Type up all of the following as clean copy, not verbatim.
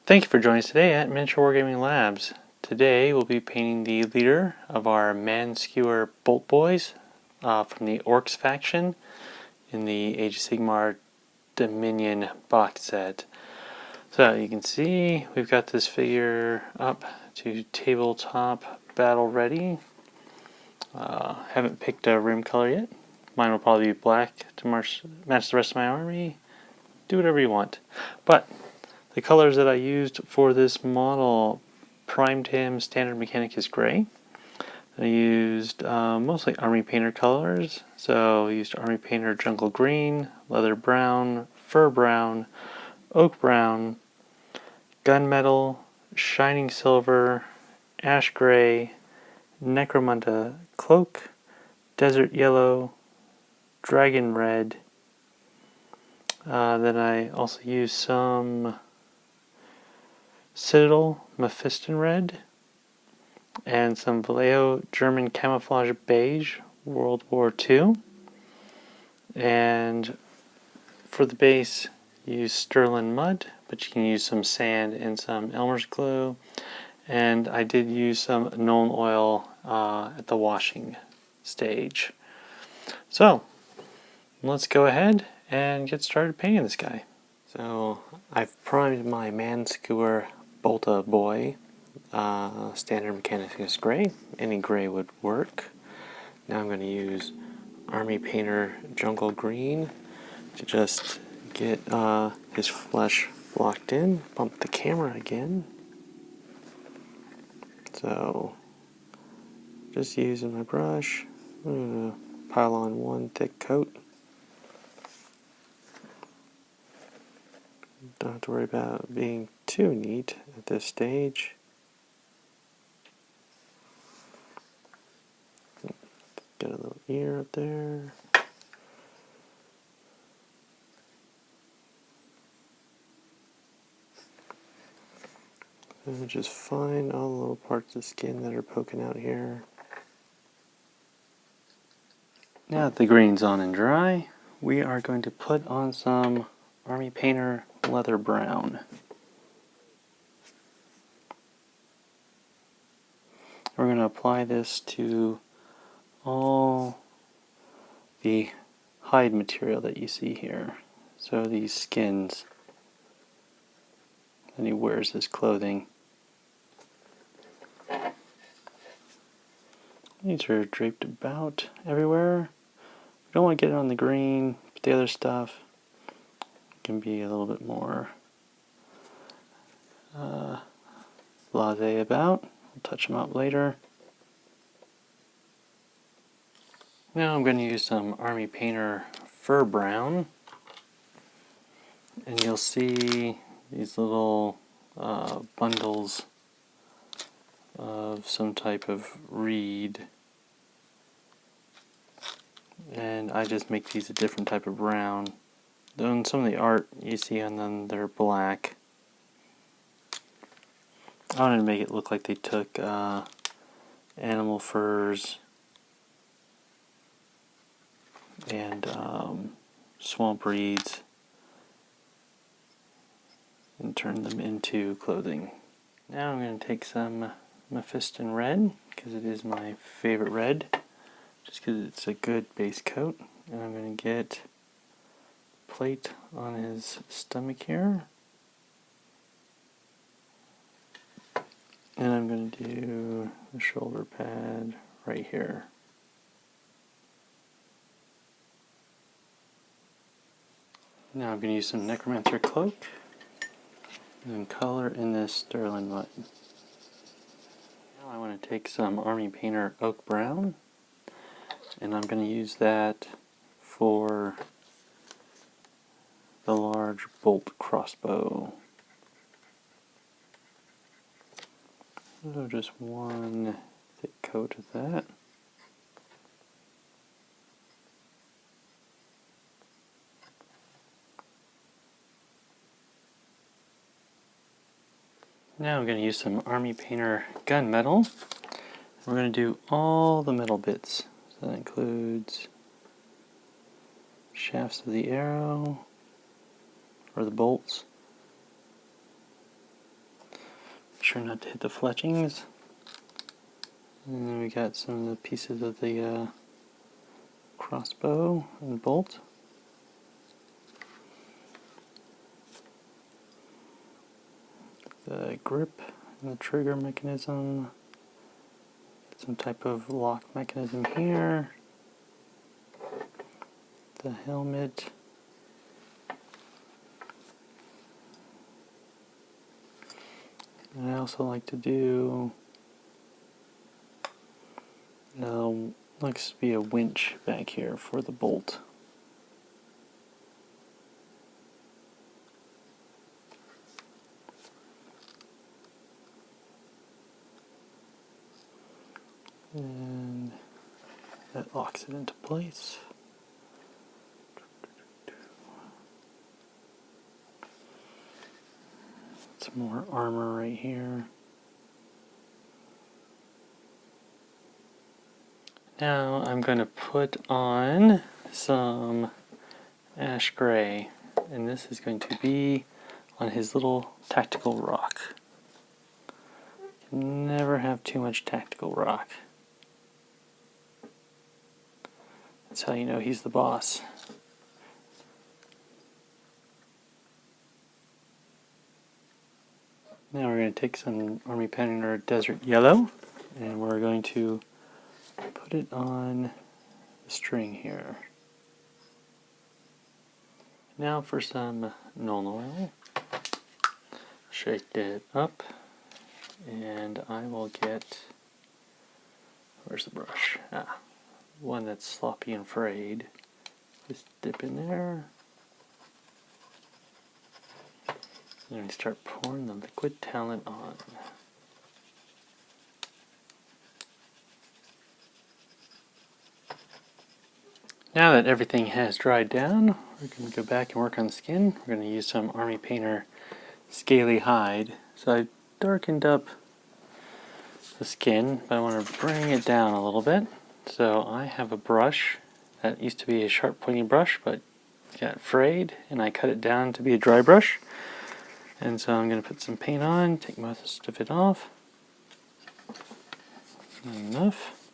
Thank you for joining us today at Miniature Wargaming Labs. Today we'll be painting the leader of our Skewer Bolt Boys from the Orcs faction in the Age of Sigmar Dominion box set. So you can see we've got this figure up to tabletop battle ready. Haven't picked a rim color yet. Mine will probably be black to match the rest of my army. Do whatever you want. But the colors that I used for this model primed him standard Mechanicus gray. I used mostly Army Painter colors, so I used Army Painter jungle green, leather brown, fur brown, oak brown, gunmetal, shining silver, ash gray, Necromancer cloak, desert yellow, dragon red. Then I also used some Citadel Mephiston Red and some Vallejo German camouflage beige World War II. And for the base, use Stirland Mud, but you can use some sand and some Elmer's glue. And I did use some Nuln Oil at the washing stage. So let's go ahead and get started painting this guy. So I've primed my Skewer Bolta Boy, standard Mechanicus gray. Any gray would work. Now I'm going to use Army Painter Jungle Green to just get his flesh blocked in. Bump the camera again. So just using my brush, I'm going to pile on one thick coat. Don't have to worry about being too neat at this stage. Get a little ear up there. And just find all the little parts of skin that are poking out here. Now that the green's on and dry, we are going to put on some Army Painter Leather Brown. We're going to apply this to all the hide material that you see here. So these skins that he wears as clothing. These are draped about everywhere. We don't want to get it on the green, but the other stuff can be a little bit more blasé about. We'll touch them up later. Now I'm going to use some Army Painter Fur Brown, and you'll see these little bundles of some type of reed, and I just make these a different type of brown. On some of the art you see on them, they're black. I wanted to make it look like they took animal furs and swamp reeds and turn them into clothing. Now I'm going to take some Mephiston Red, because it is my favorite red, just because it's a good base coat, and I'm going to get plate on his stomach here, and I'm going to do the shoulder pad right here. Now I'm going to use some Necromancer Cloak and color in this Stirland Mud. Now I want to take some Army Painter Oak Brown, and I'm going to use that for the large bolt crossbow. So just one thick coat of that. Now I'm going to use some Army Painter Gunmetal. We're going to do all the metal bits. So that includes shafts of the arrow, or the bolts, sure not to hit the fletchings. And then we got some of the pieces of the crossbow and bolt. The grip and the trigger mechanism. Some type of lock mechanism here. The helmet. And I also like to do, looks to be a winch back here for the bolt. And that locks it into place. Some more armor right here. Now I'm going to put on some ash gray, and this is going to be on his little tactical rock. Never have too much tactical rock. That's how you know he's the boss. Now we're going to take some Army Painter Desert Yellow, and we're going to put it on the string here. Now for some Nuln Oil. Shake it up, and I will get, where's the brush? One that's sloppy and frayed. Just dip in there. And start pouring the liquid talent on. Now that everything has dried down, we're going to go back and work on the skin. We're going to use some Army Painter Scaly Hide. So I darkened up the skin, but I want to bring it down a little bit. So I have a brush that used to be a sharp pointy brush, but got frayed, and I cut it down to be a dry brush. And so I'm going to put some paint on, take most of it off. Not enough.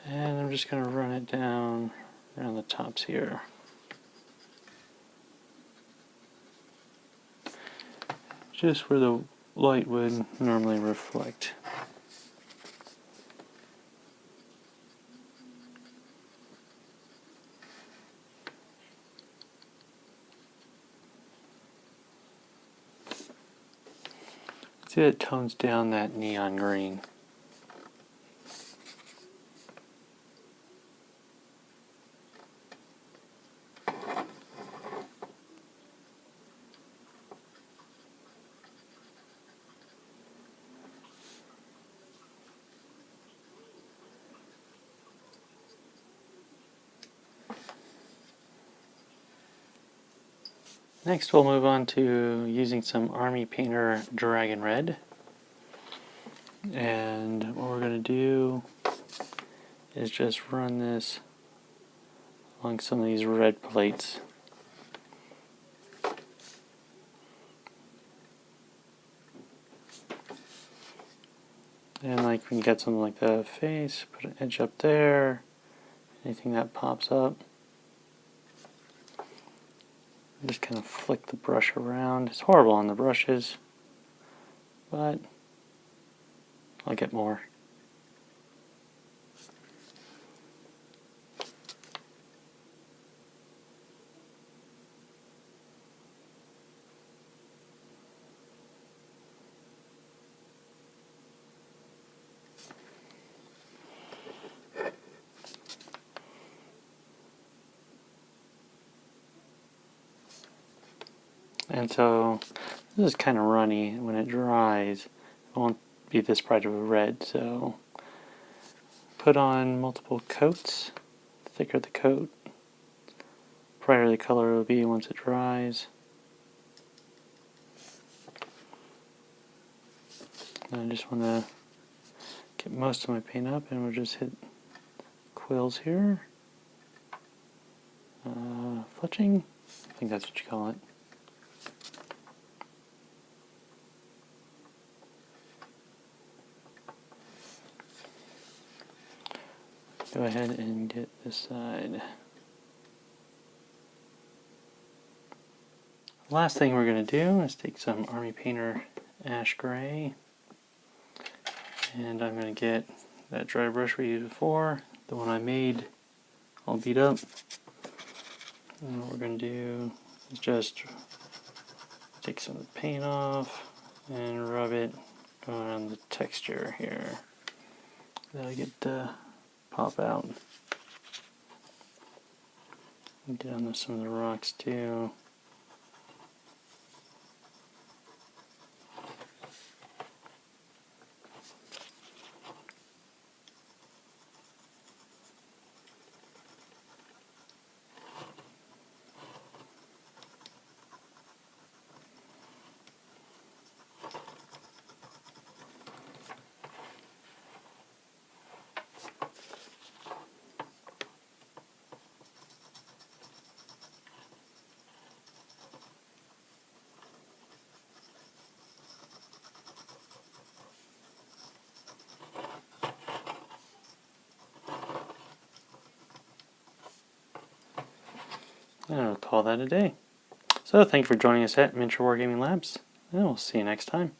And I'm just going to run it down around the tops here. Just where the light would normally reflect. See, it tones down that neon green. Next we'll move on to using some Army Painter Dragon Red. And what we're going to do is just run this along some of these red plates. And like when you get something like the face, put an edge up there, anything that pops up. Just kind of flick the brush around. It's horrible on the brushes, but I'll get more. And so this is kind of runny. When it dries, it won't be this bright of a red. So put on multiple coats. The thicker the coat, brighter the color will be once it dries. And I just want to get most of my paint up, and we'll just hit quills here. Fletching, I think that's what you call it. go ahead and get this side. The last thing we're going to do is take some Army Painter Ash Gray, and I'm going to get that dry brush we used before, the one I made all beat up. And what we're going to do is just take some of the paint off and rub it on the texture here. That'll get the pop out. Get on some of the rocks too. And I'll call that a day. So thank you for joining us at Miniature Wargaming Labs, and we'll see you next time.